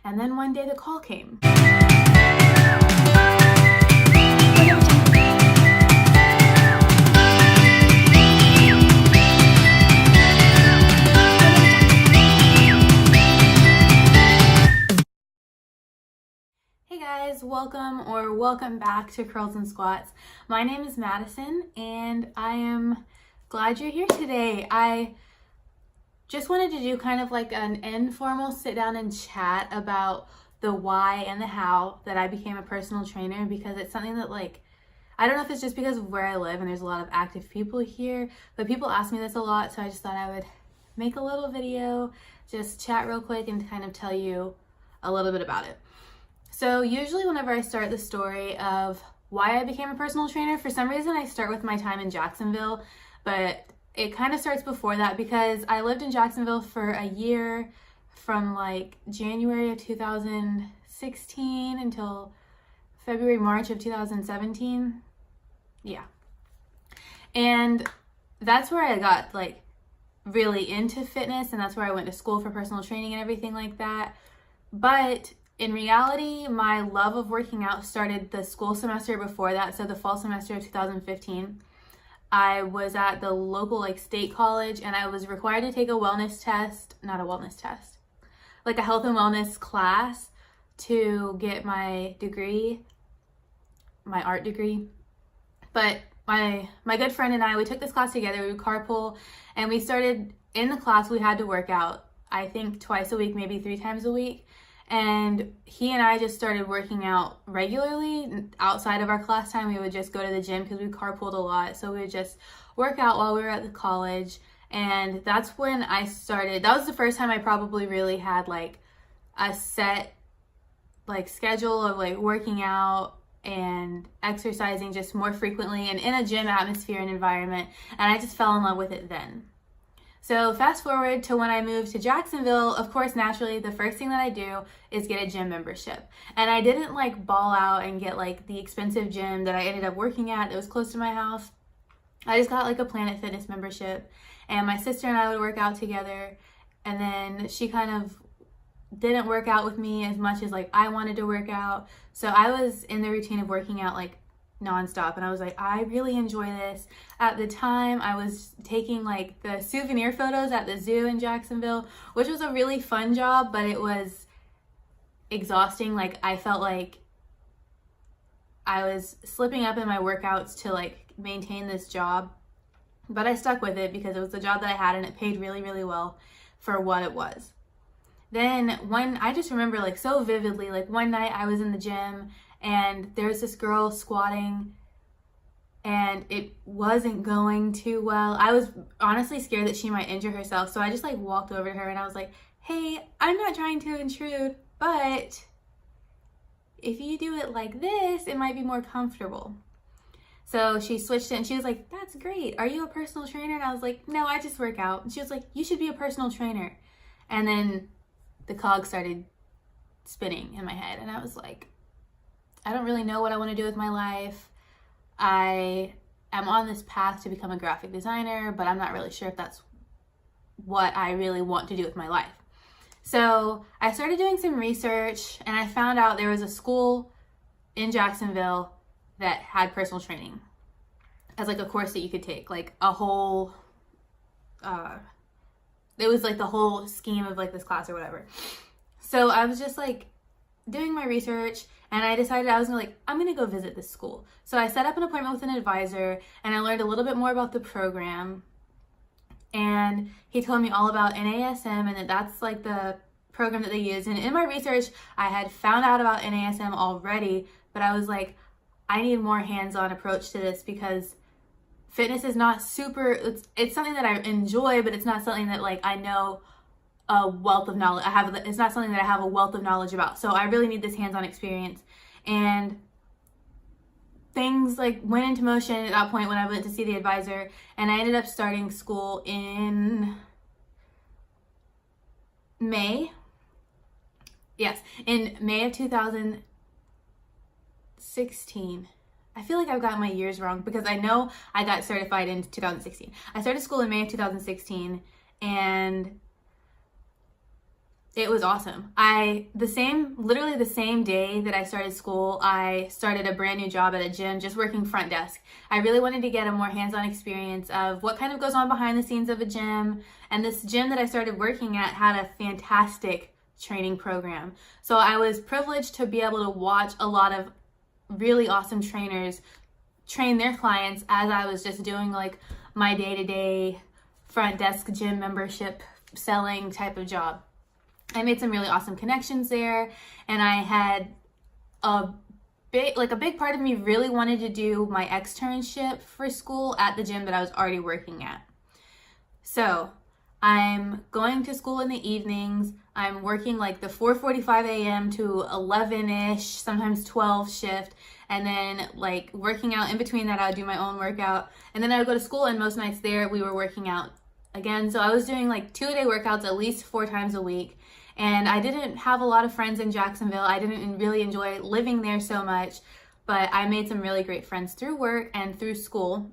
And then one day the call came. Hey guys, welcome back to Curls and Squats. My name is Madison and I am glad you're here today. I just wanted to do kind of like an informal sit down and chat about the why and the how that I became a personal trainer, because it's something that, like, I don't know if it's just because of where I live and there's a lot of active people here, but people ask me this a lot, so I just thought I would make a little video, just chat real quick and kind of tell you a little bit about it. So usually whenever I start the story of why I became a personal trainer, for some reason I start with my time in Jacksonville, but it kind of starts before that because I lived in Jacksonville for a year, from like January of 2016 until February, March of 2017. Yeah. And that's where I got like really into fitness, and that's where I went to school for personal training and everything like that. But in reality, my love of working out started the school semester before that, so the fall semester of 2015. I was at the local like state college and I was required to take a wellness test, not a wellness test, like a health and wellness class to get my degree, my art degree. But my good friend and I, we took this class together, we would carpool, and we started in the class, we had to work out, I think twice a week, maybe 3 times a week. And he and I just started working out regularly outside of our class time. We would just go to the gym because we carpooled a lot. So we would just work out while we were at the college. And that's when I started. That was the first time I probably really had like a set like schedule of like working out and exercising just more frequently and in a gym atmosphere and environment. And I just fell in love with it then. So fast forward to when I moved to Jacksonville, of course, naturally, the first thing that I do is get a gym membership. And I didn't like ball out and get like the expensive gym that I ended up working at that was close to my house. I just got like a Planet Fitness membership, and my sister and I would work out together. And then she kind of didn't work out with me as much as like I wanted to work out. So I was in the routine of working out like nonstop, and I was like, I really enjoy this. At the time, I was taking like the souvenir photos at the zoo in Jacksonville, which was a really fun job, but it was exhausting. Like I felt like I was slipping up in my workouts to like maintain this job, but I stuck with it because it was the job that I had and it paid really, really well for what it was. Then I just remember like so vividly, like one night I was in the gym and there's this girl squatting and it wasn't going too well. I was honestly scared that she might injure herself. So I just like walked over to her and I was like, hey, I'm not trying to intrude, but if you do it like this, it might be more comfortable. So she switched it and she was like, that's great. Are you a personal trainer? And I was like, no, I just work out. And she was like, you should be a personal trainer. And then the cog started spinning in my head and I was like, I don't really know what I want to do with my life. I am on this path to become a graphic designer, but I'm not really sure if that's what I really want to do with my life. So I started doing some research and I found out there was a school in Jacksonville that had personal training as like a course that you could take, like a whole, it was like the whole scheme of like this class or whatever. So I was just like doing my research and I decided I was gonna I'm gonna go visit this school. So I set up an appointment with an advisor and I learned a little bit more about the program, and he told me all about NASM and that's like the program that they use. And in my research, I had found out about NASM already, but I was like, I need a more hands-on approach to this because fitness is not super, it's something that I enjoy, but it's not something that like I know a wealth of knowledge. It's not something that I have a wealth of knowledge about. So I really need this hands-on experience. And things like went into motion at that point when I went to see the advisor, and I ended up starting school in May. Yes, in May of 2016. I feel like I've got my years wrong because I know I got certified in 2016. I started school in May of 2016, and it was awesome. Literally the same day that I started school, I started a brand new job at a gym, just working front desk. I really wanted to get a more hands-on experience of what kind of goes on behind the scenes of a gym. And this gym that I started working at had a fantastic training program. So I was privileged to be able to watch a lot of really awesome trainers train their clients as I was just doing like my day-to-day front desk gym membership selling type of job. I made some really awesome connections there, and I had a big part of me really wanted to do my externship for school at the gym that I was already working at. So I'm going to school in the evenings. I'm working like the 4:45 a.m. to 11-ish, sometimes 12 shift, and then like working out in between that. I would do my own workout, and then I would go to school, and most nights there we were working out again. So I was doing like 2-a-day workouts at least 4 times a week. And I didn't have a lot of friends in Jacksonville. I didn't really enjoy living there so much, but I made some really great friends through work and through school.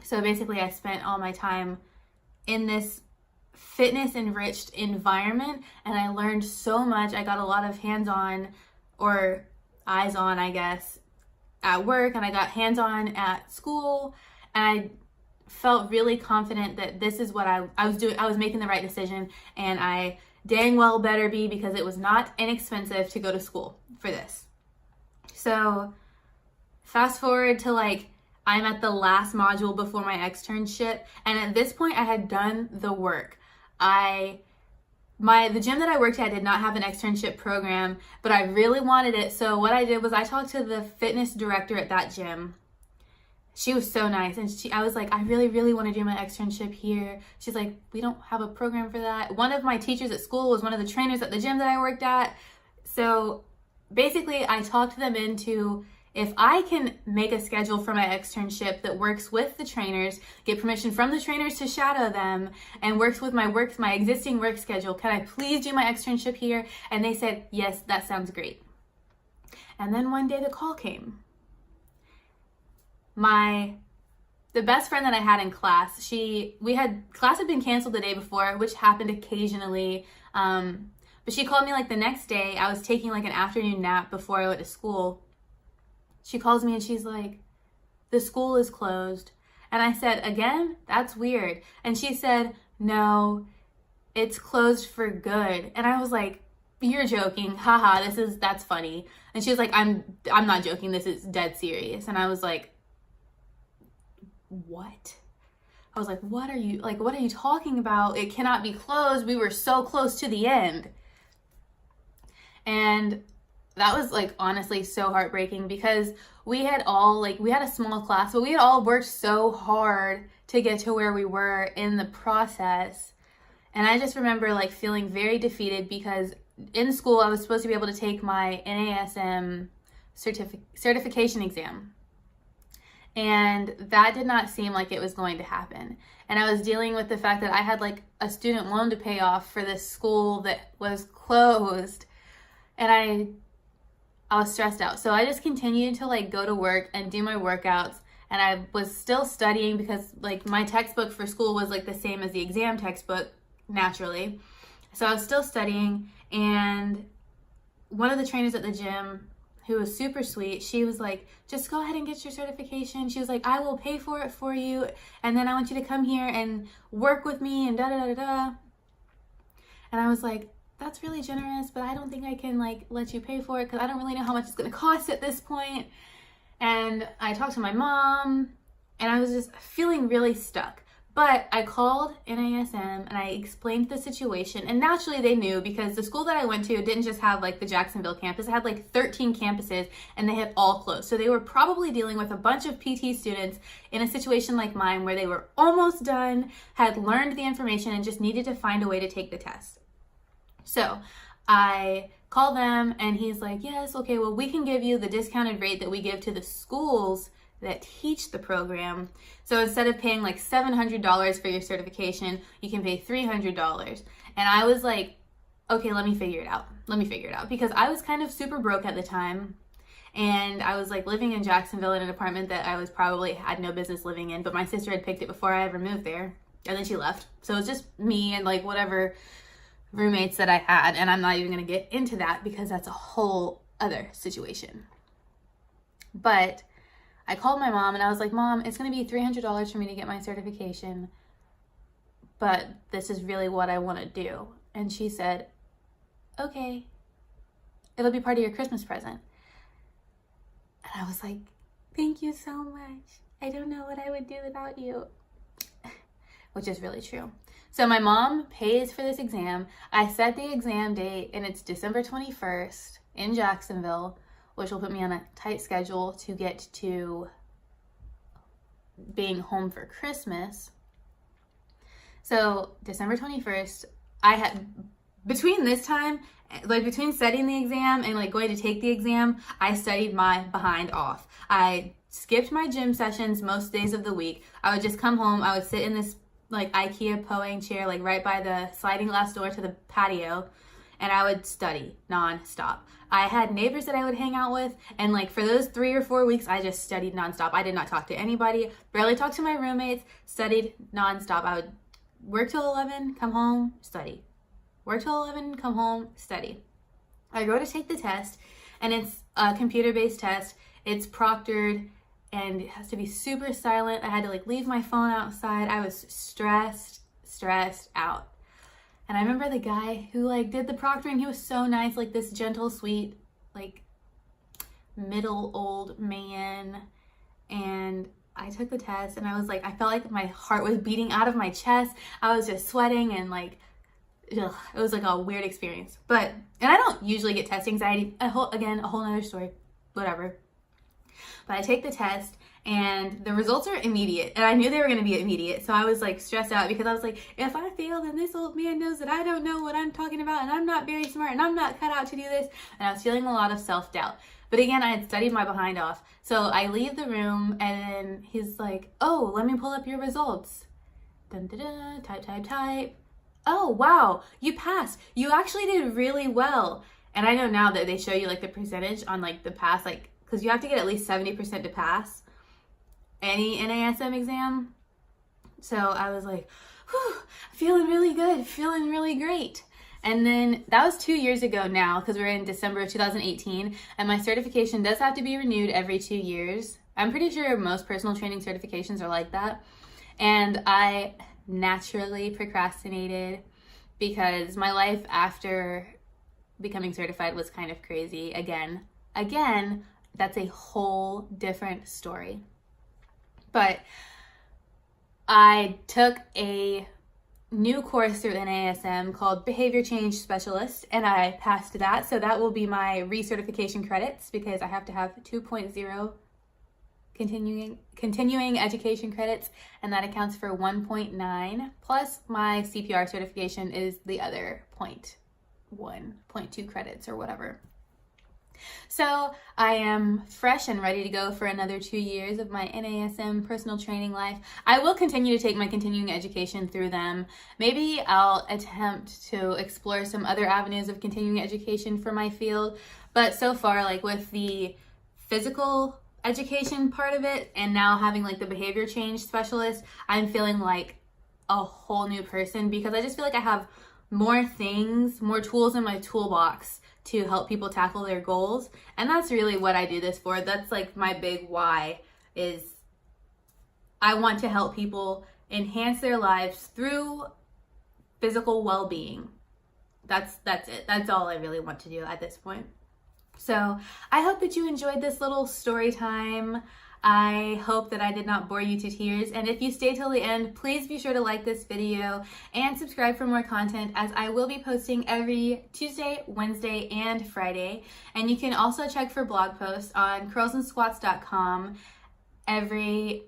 So basically I spent all my time in this fitness enriched environment, and I learned so much. I got a lot of hands-on, or eyes-on, I guess, at work, and I got hands-on at school, and I felt really confident that this is what I was doing. I was making the right decision, and I dang well better be, because it was not inexpensive to go to school for this. So fast forward to like, I'm at the last module before my externship, and at this point I had done the work. The gym that I worked at did not have an externship program, but I really wanted it. So what I did was I talked to the fitness director at that gym. She was so nice, and I was like, I really, really want to do my externship here. She's like, we don't have a program for that. One of my teachers at school was one of the trainers at the gym that I worked at. So basically, I talked them into, if I can make a schedule for my externship that works with the trainers, get permission from the trainers to shadow them, and works with my existing work schedule, can I please do my externship here? And they said, yes, that sounds great. And then one day the call came. The best friend that I had in class, class had been canceled the day before, which happened occasionally. But she called me like the next day. I was taking like an afternoon nap before I went to school. She calls me and she's like, the school is closed. And I said, again, that's weird. And she said, no, it's closed for good. And I was like, you're joking. Haha, that's funny. And she was like, I'm not joking. This is dead serious. And I was like, what? I was like, what are you talking about? It cannot be closed. We were so close to the end. And that was like honestly so heartbreaking, because we had a small class, but we had all worked so hard to get to where we were in the process. And I just remember like feeling very defeated, because in school I was supposed to be able to take my NASM certification exam. And that did not seem like it was going to happen. And I was dealing with the fact that I had like a student loan to pay off for this school that was closed. And I was stressed out. So I just continued to like go to work and do my workouts. And I was still studying, because like my textbook for school was like the same as the exam textbook, naturally. So I was still studying, and one of the trainers at the gym, who was super sweet, she was like, just go ahead and get your certification. She was like, I will pay for it for you, and then I want you to come here and work with me and da da da da. And I was like, that's really generous, but I don't think I can like let you pay for it, because I don't really know how much it's going to cost at this point. And I talked to my mom, and I was just feeling really stuck. But I called NASM and I explained the situation, and naturally they knew, because the school that I went to didn't just have like the Jacksonville campus. It had like 13 campuses, and they had all closed. So they were probably dealing with a bunch of PT students in a situation like mine, where they were almost done, had learned the information, and just needed to find a way to take the test. So I called them, and he's like, yes, okay, well, we can give you the discounted rate that we give to the schools that teach the program. So instead of paying like $700 for your certification, you can pay $300. And I was like, okay, let me figure it out. Because I was kind of super broke at the time. And I was like living in Jacksonville in an apartment that I was probably had no business living in, but my sister had picked it before I ever moved there. And then she left. So it was just me and like whatever roommates that I had, and I'm not even going to get into that because that's a whole other situation. But I called my mom and I was like, Mom, it's going to be $300 for me to get my certification, but this is really what I want to do. And she said, okay, it'll be part of your Christmas present. And I was like, thank you so much. I don't know what I would do without you. Which is really true. So my mom pays for this exam. I set the exam date and it's December 21st in Jacksonville, which will put me on a tight schedule to get to being home for Christmas. So December 21st, I had, between this time, like between setting the exam and like going to take the exam, I studied my behind off. I skipped my gym sessions most days of the week. I would just come home, I would sit in this like IKEA Poang chair, like right by the sliding glass door to the patio, and I would study nonstop. I had neighbors that I would hang out with, and like for those 3 or 4 weeks, I just studied nonstop. I did not talk to anybody, barely talked to my roommates, studied nonstop. I would work till 11, come home, study. Work till 11, come home, study. I go to take the test, and it's a computer-based test. It's proctored, and it has to be super silent. I had to like leave my phone outside. I was stressed out. And I remember the guy who like did the proctoring, he was so nice, like this gentle, sweet, like middle old man. And I took the test and I was like, I felt like my heart was beating out of my chest. I was just sweating and like, ugh, it was like a weird experience. And I don't usually get test anxiety. A whole nother story, whatever. But I take the test and the results are immediate, and I knew they were going to be immediate. So I was like stressed out because I was like, if I fail, then this old man knows that I don't know what I'm talking about and I'm not very smart and I'm not cut out to do this. And I was feeling a lot of self-doubt. But again, I had studied my behind off. So I leave the room and then he's like, oh, let me pull up your results. Dun, dun, dun, type. Oh, wow, you passed. You actually did really well. And I know now that they show you like the percentage on like the pass, like, because you have to get at least 70% to pass any NASM exam. So I was like, whew, feeling really good, feeling really great. And then that was 2 years ago now, because we're in December of 2018, and my certification does have to be renewed every 2 years. I'm pretty sure most personal training certifications are like that. And I naturally procrastinated because my life after becoming certified was kind of crazy. Again, that's a whole different story. But I took a new course through NASM called Behavior Change Specialist, and I passed that. So that will be my recertification credits because I have to have 2.0 continuing education credits, and that accounts for 1.9, plus my CPR certification is the other 0.2 credits or whatever. So I am fresh and ready to go for another 2 years of my NASM personal training life. I will continue to take my continuing education through them. Maybe I'll attempt to explore some other avenues of continuing education for my field. But so far, like with the physical education part of it and now having like the behavior change specialist, I'm feeling like a whole new person because I just feel like I have more things, more tools in my toolbox to help people tackle their goals. And that's really what I do this for. That's like my big why, is I want to help people enhance their lives through physical well-being. That's it. That's all I really want to do at this point. So I hope that you enjoyed this little story time. I hope that I did not bore you to tears. And if you stay till the end, please be sure to like this video and subscribe for more content, as I will be posting every Tuesday, Wednesday, and Friday. And you can also check for blog posts on curlsandsquats.com every,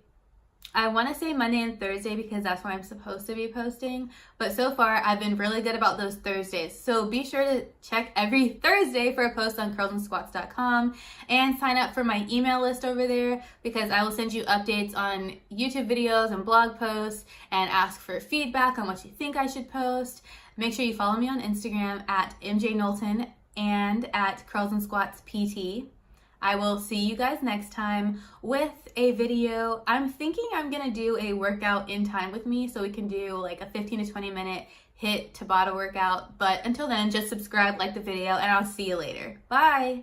I want to say Monday and Thursday because that's when I'm supposed to be posting. But so far, I've been really good about those Thursdays. So be sure to check every Thursday for a post on curlsandsquats.com and sign up for my email list over there because I will send you updates on YouTube videos and blog posts and ask for feedback on what you think I should post. Make sure you follow me on Instagram at MJ Knowlton and at Curls and Squats PT. I will see you guys next time with a video. I'm thinking I'm gonna do a workout in time with me so we can do like a 15 to 20 minute HIIT Tabata workout. But until then, just subscribe, like the video, and I'll see you later. Bye!